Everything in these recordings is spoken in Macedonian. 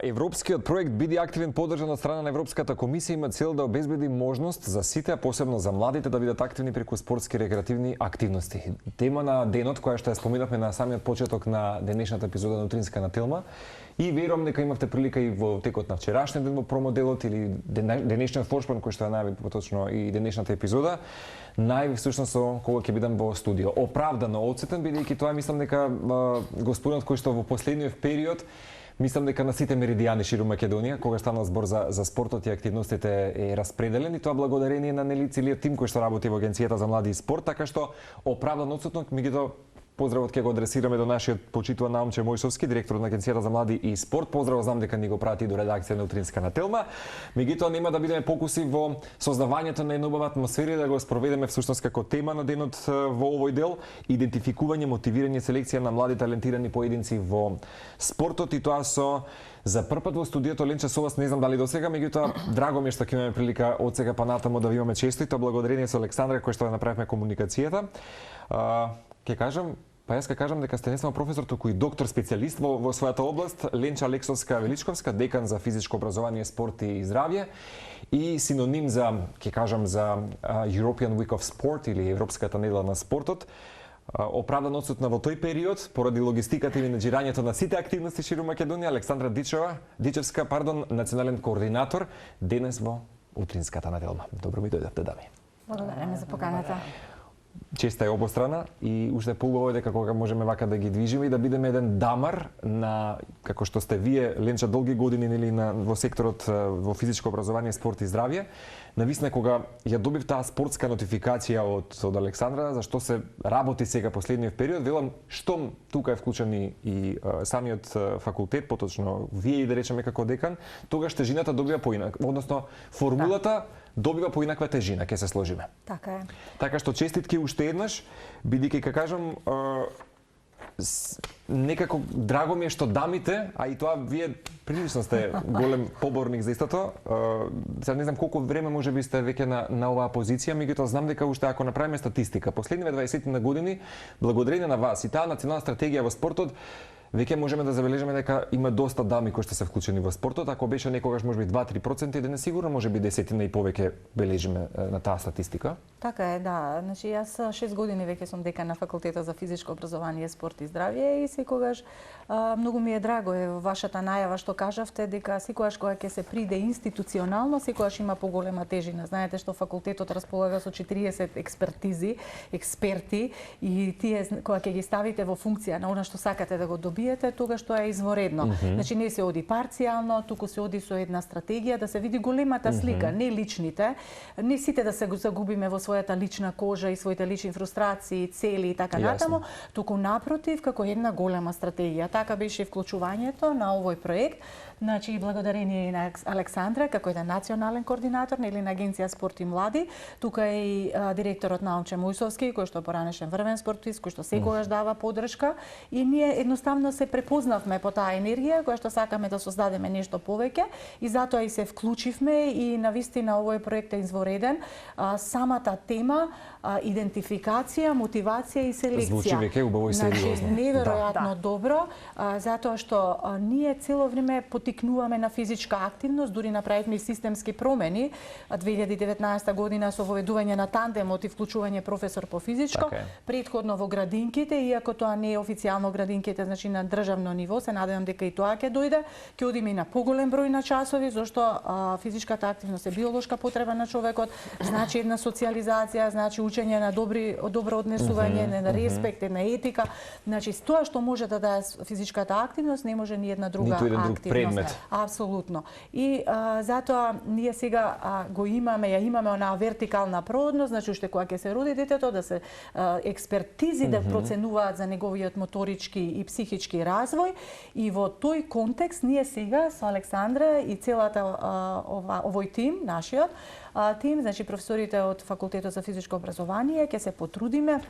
Европскиот проект Биди активен, поддржан од страна на Европската комисија, има цел да обезбеди можност за сите, а посебно за младите, да бидат активни преку спортски рекреативни активности. Тема на денот, која што ја споминавме на самиот почеток на денешната епизода на Утринска на Телма. И верувам дека имавте прилика и во текот на вчерашниот ден во промоделот или денешниот форшпан кој што ја најави поточно и денешната епизода, најави всушност со кога ќе бидам во студио. Оправдано одсетен, бидејќи тоа мислам дека господинот кој што во последниот период мислам дека на сите меридијани ширум Македонија, кога стана збор за спортот и активностите е распределен, и тоа благодарение на нели целиот тим кој што работи во Агенцијата за млади и спорт, така што оправдано одсутно, меѓутоа поздравот ќе го адресираме до нашиот почитуван Наумче Мојсовски, директор на Агенцијата за млади и спорт. Поздрав, знам дека ни го прати до редакција на Утринска на Телма. Меѓутоа нема да бидеме покуси во создавањето на една убава атмосфера, да го спроведеме всушност како тема на денот во овој дел, идентификување, мотивирање, селекција на млади талентирани поединци во спортот, и тоа со за прв пат во студиото Ленче со вас, не знам дали досега, меѓутоа драго ми е што ќе имаме прилика од сега па натаму да ви имаме често, и тоа благодарение со Александра кој што ја направивме комуникацијата. Ќе кажам, па јас ќе кажам дека сте не само професор, туку и доктор специјалист во својата област, Ленча Алексовска Величковска, декан за физичко образование, спорт и здравје, и синоним за, ќе кажам, за European Week of Sport или Европската недела на спортот. Оправдано одсутна во тој период поради логистиката и менеџирањето на сите активности ширум Македонија, Александра Дичевска, национален координатор, денес во Утринската на Телма. Добро ми дојдовте, дами. Благодараме за поканата. Честа е обострана и уште поубаво е дека кога можеме вака да ги движиме и да бидеме еден дамар на, како што сте вие, Ленча, долги години нели во секторот во физичко образование, спорт и здравје. Нависна кога ја добив таа спортска нотификација од Александра, зашто се работи сега последниот период, велам штом тука е вклучен и самиот факултет, поточно вие и да речеме како декан, тогаш тежината добива поинак, односно формулата добива поинаква тежина, ќе се сложиме. Така е. Така што честитки уште еднаш, бидејќи ќе кажам некако драго ми е што дамите, а и тоа вие прилично сте голем поборник за истото. Сега не знам колку време можеби сте веќе на оваа позиција, меѓутоа знам дека уште ако направиме статистика, последниве 20 на години, благодарение на вас и таа национална стратегија во спортот, веќе можеме да забележиме дека има доста дами кои што се вклучени во спортот. Ако беше некогаш можеби 2-3%, денес сигурно можеби 10 и повеќе бележиме на таа статистика. Така е, да. Значи јас 6 години веќе сум декан на факултетот за физичко образование, спорт и здравје, и секогаш многу ми е драго е вашата најава што кажавте дека секогаш кога ќе се приде институционално, секогаш има поголема тежина. Знаете што факултетот располага со 40 експерти, и тие кога ќе ги ставите во функција на она што сакате да го добиете, тогаш тоа е изворедно. Значи не се оди парцијално, туку се оди со една стратегија да се види големата слика, не личните, не сите да се загубиме во својата лична кожа и своите лични фрустрации, цели и така натаму, туку напротив како една голема стратегија. Така беше вклучувањето на овој проект. Значи, благодарение на Александра, како еден национален координатор или на Агенција спорт и млади, тука е и директорот Наумче Мојсовски, кој што поранешен врвен спортист, кој што секогаш дава поддршка, и ние едноставно се препознавме по таа енергија, која што сакаме да создадеме нешто повеќе, и затоа и се вклучивме, и навистина овој проект е извореден. Самата тема, идентификација, мотивација и селекција. Звучи веќе убаво и сериозно. Значи, неверојатно добро, затоа што ние цело време потикнуваме на физичка активност, дури направивме системски промени 2019 година со воведување на тандемот и вклучување професор по физичко, претходно во градинките, иако тоа не е официјално градинките, значи на државно ниво, се надевам дека и тоа ќе дојде, ќе одиме и на поголем број на часови, зашто физичката активност е биолошка потреба на човекот, значи една социјализација, значи учење на добро однесување, на респект, на етика, значи тоа што може да даде физичката активност, не може ни една друга активност. Апсолутно. И затоа ние сега го имаме онаа вертикална проводност, значи уште кога ќе се роди детето, да се експертизи да проценуваат за неговиот моторички и психички развој, и во тој контекст ние сега со Александра и целата овој тим нашиот тим, значи професорите од факултетот за физичко образование ќе се потрудиме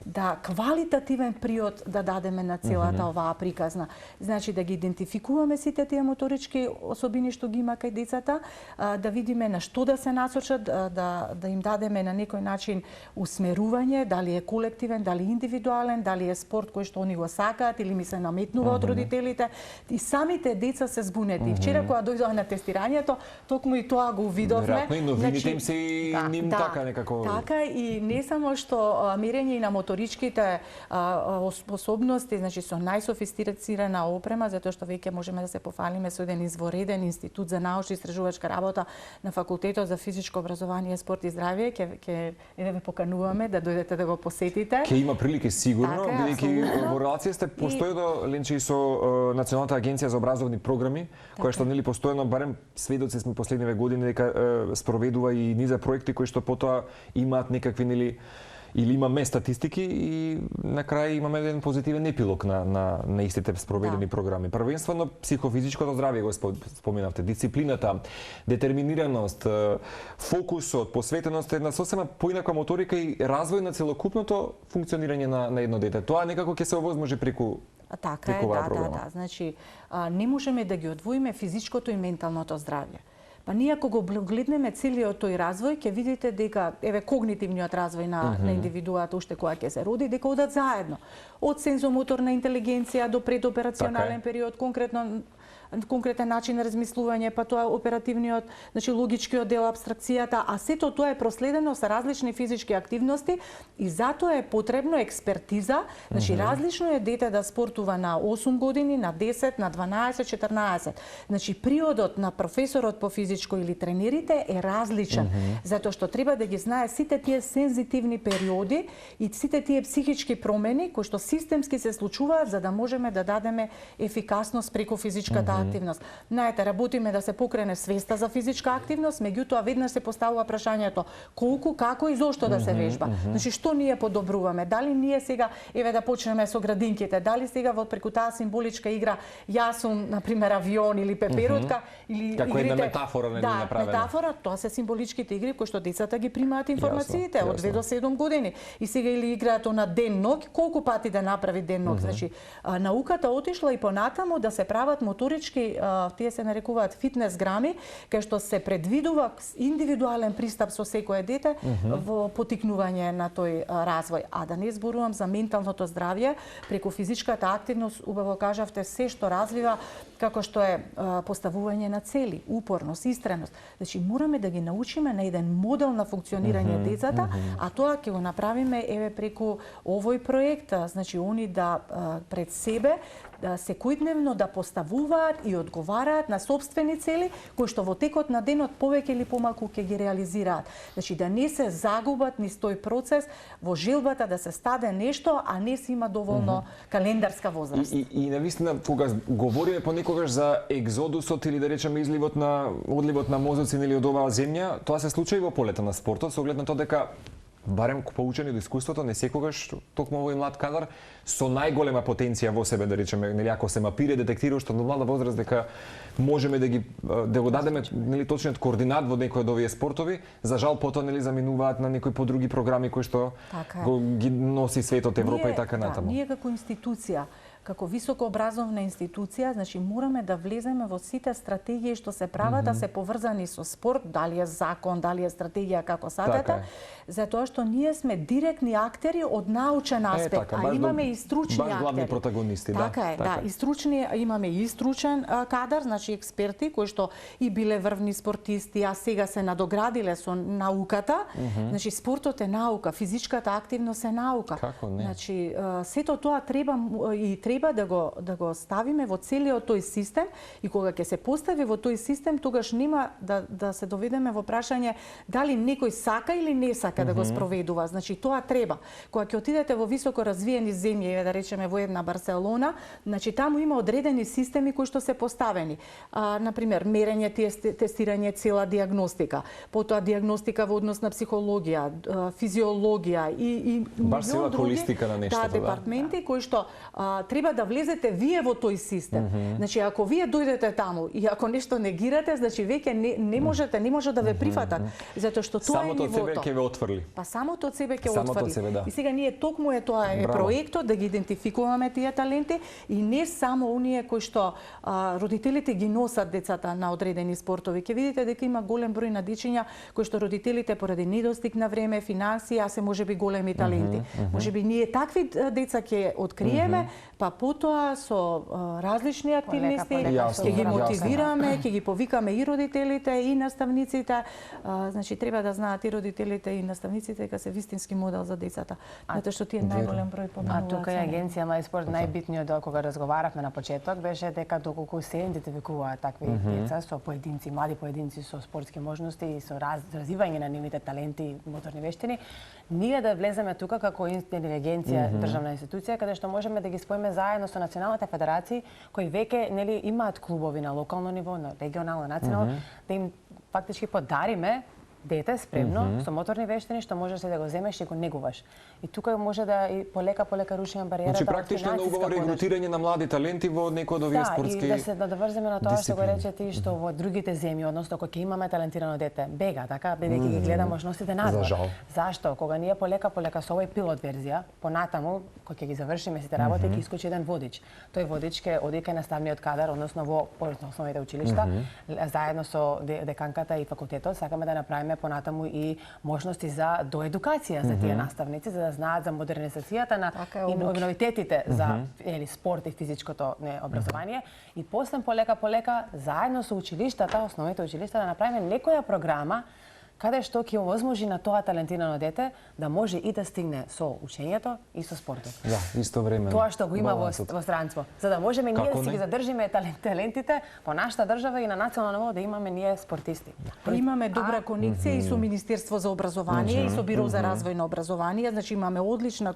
да квалитативен приод да дадеме на целата оваа приказна. Значи да ги идентификуваме сите тие моторички особини што ги има кај децата, да видиме на што да се насочат, да им дадеме на некој начин усмерување, дали е колективен, дали индивидуален, дали е спорт кој што они го сакаат или ми се наметнува од родителите. И самите деца се збунети. Вчера кога дојдоа на тестирањето, токму и тоа го видовме. Веројатно и новините им се ним така некако. Така и не само што мерење и на моторичките способности, значи со најсофистицирана опрема, затоа што веќе можеме да се пофалиме со еден извореден институт за научна истражувачка работа на факултетот за физичко образование, спорт и здравје, ќе ве покануваме да дојдете да го посетите. Ќе има прилики сигурно, бидејќи во релација сте постојано Ленче и со Националната агенција за образовни програми, која што нели постојано барем сведоци сме последниве години дека спроведува и низа проекти кои што потоа имаат некакви нели или имаме статистики и на крај имаме еден позитивен епилог на истите спроведени програми. Првенствено психофизичкото здравје го споменавте, дисциплината, детерминираност, фокусот, посветеност, една сосема поинаква моторика и развој на целокупното функционирање на едно дете. Тоа некако ќе се овозможи преку така е, да. Значи, не можеме да ги одвоиме физичкото и менталното здравје. Па ние ако го гледнеме целиот тој развој, ќе видите дека когнитивниот развој на индивидуата уште кога ќе се роди, дека одат заедно. Од сензомоторна интелигенција до предоперационален период, конкретен начин на размислување, па тоа оперативниот, значи логичкиот дел, апстракцијата, а сето тоа е проследено со различни физички активности и затоа е потребно експертиза, значи различно е дете да спортува на 8 години, на 10, на 12, 14. Значи приодот на професорот по физичко или тренерите е различен, затоа што треба да ги знае сите тие сензитивни периоди и сите тие психички промени кои што системски се случуваат за да можеме да дадеме ефикасност преку физичката активност. Знаете, работиме да се покрене свеста за физичка активност, меѓутоа веднаш се поставува прашањето колку, како и зошто да се вежба. Значи што ние подобруваме? Дали ние сега да почнеме со градинките, дали сега во преку таа символичка игра јас сум на пример авион или пеперутка или како една метафора нели направена. Да, метафора, тоа се символичките игри кои што децата ги примаат информациите од 2 до 7 години. И сега или играат на ден ног, колку пати да направи ден ног. Значи науката отишла и понатаму да се прават моторички, тие се нарекуваат фитнес грами, кај што се предвидува индивидуален пристап со секое дете во потикнување на тој развој. А да не зборувам за менталното здравје, преку физичката активност, убаво кажавте, се што развива, како што е поставување на цели, упорност, истреност. Значи мораме да ги научиме на еден модел на функционирање децата, а тоа ќе го направиме преку овој проект, значи они да пред себе секојдневно да поставуваат и одговараат на сопствени цели кои што во текот на денот повеќе или помалку ќе ги реализираат. Значи да не се загубат низ тој процес во желбата да се стаде нешто, а не се има доволно календарска возраст. И навистина кога говориме понекогаш за екзодусот или да речеме одливот на мозоци или од оваа земја, тоа се случува и во полето на спортот, со оглед на тоа дека барем поучени од искуството, не секогаш токму овој млад кадар со најголема потенција во себе, да речеме, нели ако се мапира, детектира уште од млада возраст дека можеме да го дадеме нели точниот координат во некој од овие спортови, за жал потоа нели заминуваат на некои подруги програми кои што ги носи светот Европа и така натаму. Ние како институција, како високообразовна институција, значи мораме да влеземе во сите стратегии што се прават, да се поврзани со спорт, дали е закон, дали е стратегија, како сакате, затоа што ние сме директни актери од научен аспект, а имаме и стручни актери. Баш главни протагонисти, и стручни, имаме и стручен кадар, значи експерти кои што и биле врвни спортисти, а сега се надоградиле со науката. Значи спортот е наука, физичката активност е наука. Како не? Значи сето тоа треба да го ставиме во целиот тој систем и кога ќе се постави во тој систем, тогаш нема да се доведеме во прашање дали некој сака или не сака да го спроведува. Значи тоа треба. Кога ќе отидете во високо развиени земји, да речеме во една Барселона, значи таму има одредени системи кои што се поставени. Например, мерење, тестирање, цела диагностика, потоа диагностика во однос на психологија, физиологија и баш цела холистика на нештото, департменти кои што треба треба да влезете вие во тој систем. Значи ако вие дојдете таму и ако нешто негирате, значи веќе не може да ве прифатат, затоа што тоа е Самото од себе нивото. ќе ве отфрли. Па самото од себе ќе Самото од отфрли. себе, да. И сега ние токму тоа е Браво. проектот да ги идентификуваме тие таленти и не само оние кои што родителите ги носат децата на одредени спортови. Ќе видите дека има голем број на дечиња кои што родителите поради недостиг на време, финансии, а се можеби големи таленти. Можеби ние такви деца ќе откриеме, па потоа со различни активности Јасно, ќе ги јасно. мотивираме, ќе ги повикаме и родителите и наставниците. Значи треба да знаат и родителите и наставниците дека се вистински модел за децата, затоа што тие најголем број А поминуваат. тука е Агенција Млади спорт најбитниот дел кога разговаравме на почеток беше дека доколку се идентификуваат такви деца со поединци, млади поединци со спортски можности и со развивање на нивните таленти и моторни вештини, ние да влеземе тука како агенција, државна институција, каде што можеме да ги споиме заедно со националните федерации кои веќе имаат клубови на локално ниво, на регионално, национално, да им фактички подариме дете спремно со моторни вештини што можеш да го земеш и го негуваш. И тука може да и полека рушиме бариерата. Значи практично на уговор регрутирање на млади таленти во некој од овие спортски. Да, и да се надврземе на тоа што го рече ти, што во другите земји, односно кога ќе имаме талентирано дете, бега, така, бидејќи ги гледа можностите надвор. За жал. Зашто? Кога ние полека со овој пилот верзија, понатаму, кога ќе ги завршиме сите работи, ќе искочи еден водич. Тој водич ќе оди кај наставниот кадар, односно во основните училишта, заедно со деканката и факултетот, сакаме да направиме понатаму и можности за доедукација за тие наставници, за да знаат за модернизацијата на и новитетите за спорт и физичкото образование. И после полека заедно со училиштата, основните училишта да направиме некоја програма каде што ќе овозможи на тоа талентирано дете да може и да стигне со учењето и со спортот. Да, истовремено. Тоа што го има во странство, за да можеме ние да си ги задржиме талентите во нашата држава и на национално ниво да имаме ние спортисти. Имаме добра конекција и со Министерство за образование и со Биро за развој на образование, значи имаме одлична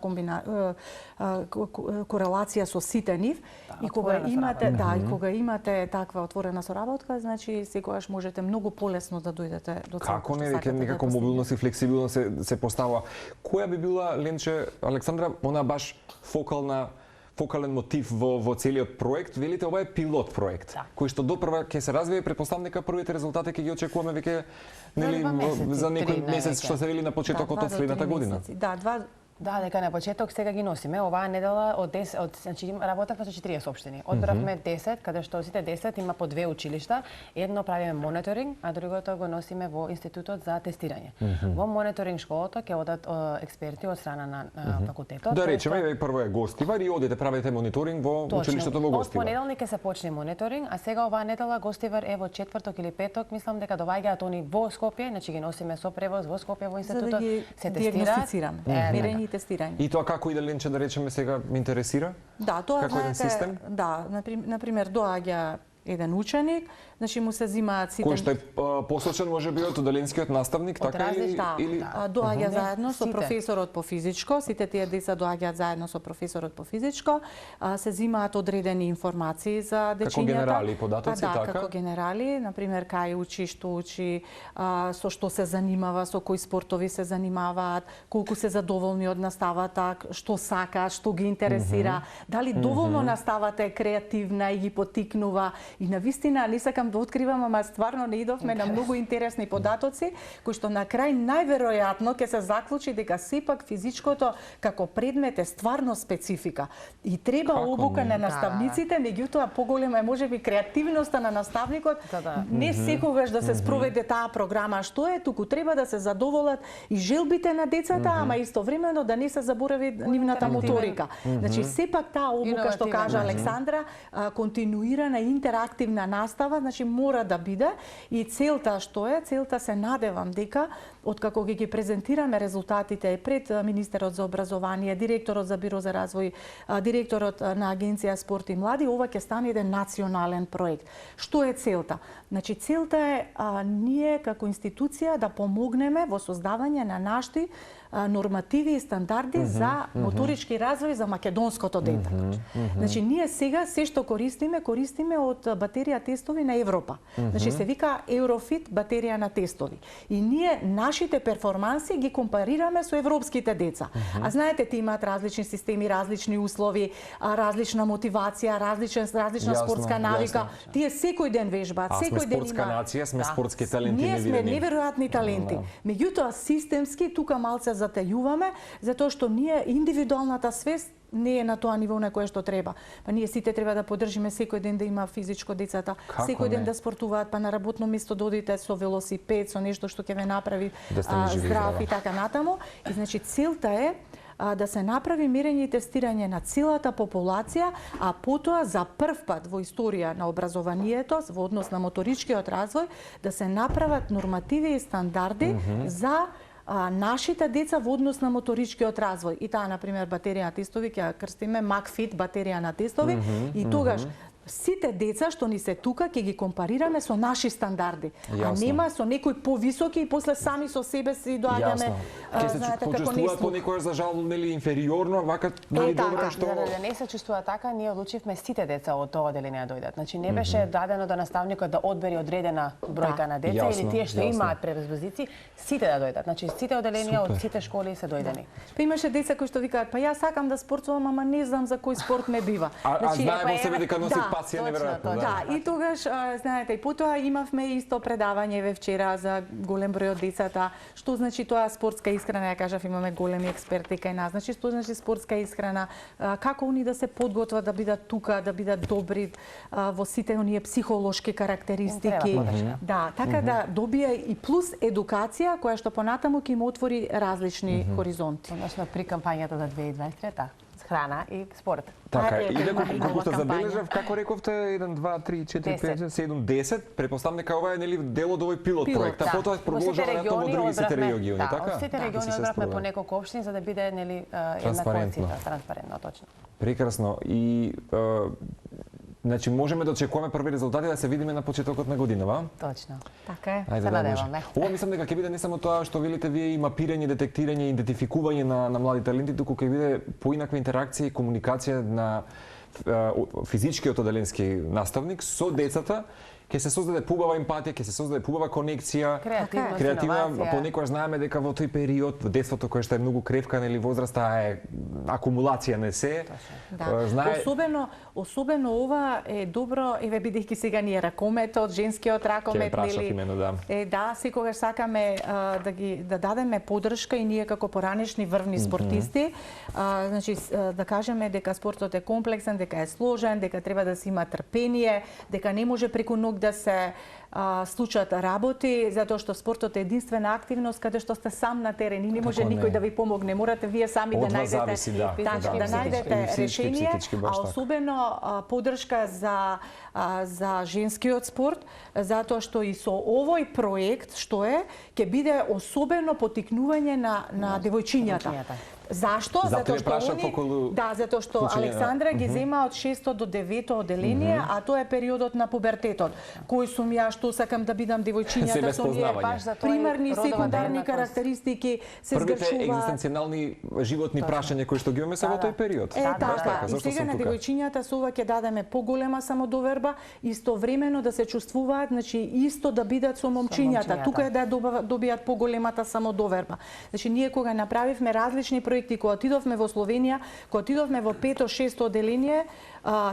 корелација со сите нив и кога имате и кога имате таква отворена соработка, значи секогаш можете многу полесно да дојдете до целта. Како не веќе некако мобилност и флексибилност се поставува. Која би била, Ленче, Александра, она баш фокален мотив во целиот проект? Велите ова е пилот проект, кој што допрва ќе се развие, претпоставам дека првите резултати ќе ги очекуваме веќе за некој месец што се вели на почетокот од следната година. Да, дека на почеток сега ги носиме. Оваа недела од 10, значи работевме со 40 општини. Одбравме 10, каде што сите 10 има по 2 училишта. Едно правиме мониторинг, а другото го носиме во институтот за тестирање. Во мониторинг школото ќе одат експерти од страна на факултетот. Да речеме, прво е гостивар и одите правите мониторинг во училиштето во гостивар. Од понеделник ќе се почне мониторинг, а сега оваа недела гостивар е во четврток или петок, мислам дека доаѓаат они во Скопје, значи ги носиме со превоз во Скопје во институтот, се тестираат. Тестирање. И тоа како иде, Ленче, да речеме сега ме интересира? Да, тоа како еден систем? Да, например доаѓа еден ученик, значи му се земаат сите. Кој што е посочен можеби од удаленскиот наставник, така или доаѓа заедно со професорот по физичко, сите тие деца доаѓаат заедно со професорот по физичко, се земаат одредени информации за дечињата. Како генерали податоци, така? Како генерали, например кај учи, што учи, со што се занимава, со кои спортови се занимаваат, колку се задоволни од наставата, што сака, што ги интересира, дали доволно наставата е креативна и ги поттикнува. И навистина не сакам да откривам, ама стварно не идовме на многу интересни податоци, кои што на крај најверојатно ќе се заклучи дека сепак физичкото како предмет е стварно специфика. И треба обука на наставниците, меѓутоа поголема е можеби креативноста на наставникот, не секогаш да се спроведе таа програма што е, туку треба да се задоволат и желбите на децата, ама истовремено да не се заборави нивната моторика. Значи сепак таа обука што кажа Александра, континуирана интерактивна настава, значи мора да биде и целта што е? Целта се надевам дека откако ги презентираме резултатите пред министерот за образование, директорот за Биро за развој, директорот на Агенција спорт и млади, ова ќе стане еден национален проект. Што е целта? Значи целта е ние како институција да помогнеме во создавање на наши нормативи и стандарди за моторички развој за македонското дете. Значи ние сега се што користиме од батерија тестови на Европа. Значи се вика Eurofit батерија на тестови. И ние нашите перформанси ги компарираме со европските деца. А знаете, ти имаат различни системи, различни услови, различна мотивација, различна спортска навика. Тие секој ден вежбаат, секој ден спортска нација, сме спортски таленти ние сме невидени. неверојатни таленти. Меѓутоа системски тука малце затајуваме затоа што ние индивидуалната свест не е на тоа ниво на кое што треба. Па ние сите треба да поддржиме секој ден да има физичко децата, Како секој ден не? да спортуваат, па на работно место додите со велосипед, со нешто што ќе ве направи Да стане жив и здрав здрава. и така натаму. И значи целта е да се направи мерење и тестирање на целата популација, а потоа за прв пат во историја на образованието во однос на моторичкиот развој да се направат нормативи и стандарди за нашите деца во однос на моторичкиот развој. И таа, например, батерија на тестови, ќе ја крстиме MacFit батерија на тестови, и тогаш сите деца што ни се тука ќе ги компарираме со наши стандарди, а Јасно. нема со некои повисоки и после сами со себе си доаѓаме, Ќе се знаете, како почувствуваат неслух. понекогаш за жал нели инфериорно, вака нели така, добро што За да не се чувствува така, ние одлучивме сите деца од тоа оделение да дојдат. Значи не беше дадено до наставникот да одбери одредена бројка на деца Јасно, или тие што јасно. имаат предиспозиции, сите да дојдат. Значи сите оделенија од сите школи се дојдени. Па имаше деца кои што викаат, па јас сакам да спортувам, ама не знам за кој спорт ме бива. А знае па во себе дека носи да, пасија точно, неверојатно. Да, и тогаш, знаете, и потоа имавме исто предавање ве вчера за голем број од децата. Што значи тоа спортска исхрана? Ја кажав, имаме големи експерти кај нас. Значи, што значи спортска исхрана? Како они да се подготват да бидат тука, да бидат добри во сите оние психолошки карактеристики. Им треба поддршка. Да, така да добие и плюс едукација која што понатаму ќе им отвори различни хоризонти. Односно при кампањата за 2023 храна и спорт. Така, ето, и дека има колку нова што кампања. забележав, како рековте, 1, 2, 3, 4, 5, 7, 10, претпоставам дека ова е нели дел од овој пилот проект, а потоа продолжува во други сите региони, да, така? Од сите региони Се одбравме спроведе. по неколку општини за да биде нели Транспарентно. еднаква транспарентно, точно. Прекрасно. И значи можеме да очекуваме први резултати да се видиме на почетокот на годинава. Точно. Така е. Ајде Се да може. надеваме. Ова мислам дека ќе биде не само тоа што велите вие и мапирање, детектирање, идентификување на млади таленти, туку ќе биде поинаква интеракција и комуникација на физичкиот оделенски наставник со децата, ќе се создаде побава емпатија, ќе се создаде побава конекција, Креативност, креативна, иновација. понекогаш знаеме дека во тој период, во детството кое што е многу кревка, нели возраста е акумулација не се. Да. Знае Особено ова е добро, еве бидејќи сега ни е ракометот, женскиот Ќе ракомет, ме прашав имено, да. Да, секогаш сакаме да дадеме поддршка и ние како поранешни врвни спортисти, значи да кажеме дека спортот е комплексен, дека е сложен, дека треба да се има трпение, дека не може преку ног да се случат работи, затоа што спортот е единствена активност каде што сте сам на терен и не може Така не. никој да ви помогне. Морате вие сами Од да вас најдете зависи, да. така, Да, да психички, најдете физички, решение, психички, баш а така. особено поддршка за женскиот спорт, затоа што и со овој проект што е, ќе биде особено потикнување на девојчињата. Зашто? Затоа ја Затоа што прашав околу затоа што случања на- Александра ги зема од 6 до 9 оделение, а тоа е периодот на пубертетот. Кој сум ја, што сакам да бидам Се девојчињата, со ние безпознавање. Баш за тоа и примерни родовата секундарни еднаквост. карактеристики се првите згрчуваат. екзистенцијални животни прашања кои што ги имаме се во Да, тој период. Е, Да, така. да, И зашто сега сум на тука? девојчињата со ова ќе дадеме поголема самодоверба, истовремено да се чувствуваат, значи исто да бидат со момчињата. момчињата. Тука е да добијат поголемата самодоверба. Значи ние кога направивме различни проекти, кога отидовме во Словенија, кога отидовме во 5-6 оделение,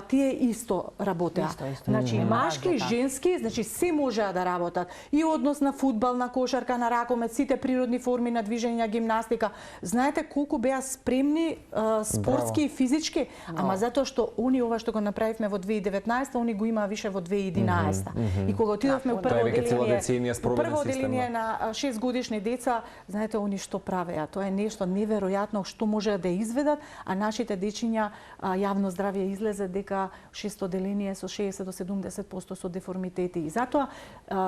тие исто работеа. Исто. Значи Нема машки, разлика. женски, значи се можеа да работат. И однос на фудбал, на кошарка, на ракомет, сите природни форми на движење, гимнастика. Знаете колку беа спремни спортски и физички, ама затоа што они ова што го направивме во 2019, они го имаа више во 2011. И кога отидовме во Тоа прво е веќе цела оделение, деценија спроведен прво систем, оделение да. на 6 годишни деца, знаете они што правеа. Тоа е нешто неверојатно што може да изведат, а нашите дечиња јавно здравје излезе дека 6 оделение со 60 до 70% со деформитети. И затоа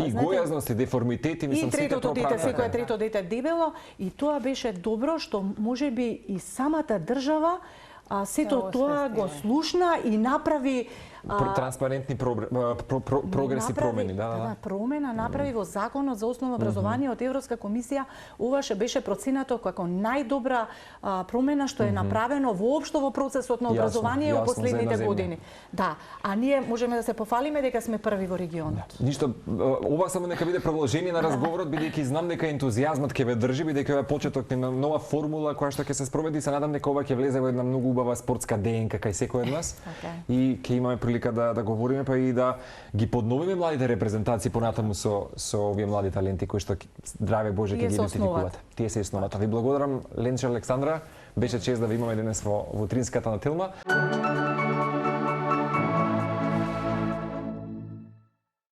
И гојазност и деформитети, и мислам сите третото дете, проправени. секое трето дете дебело, и тоа беше добро што можеби и самата држава сето тоа го слушна и направи Транспарентни прогреси, промени, да. Промена направи во Законот за основно образование од Европска комисија. Ова беше проценато како најдобра промена што е направено воопшто во процесот на образование во последните години. Да, а ние можеме да се пофалиме дека сме први во регионот. Ништо, ова само нека биде продолжение на разговорот, бидејќи знам дека ентузијазмот ќе ве држи, бидејќи ова е почеток на нова формула која што ќе се спроведи, се надам дека ова ќе влезе во една многу убава спортска ДНК кај секој од нас. И ќе имаме прилика да говориме, па и да ги подновиме младите репрезентации понатаму со овие млади таленти кои што здраве Боже ќе ги идентификуват. Тие се основата. Ви благодарам, Ленче Александра. Беше чест да ви имаме денес во утринската на Тилма.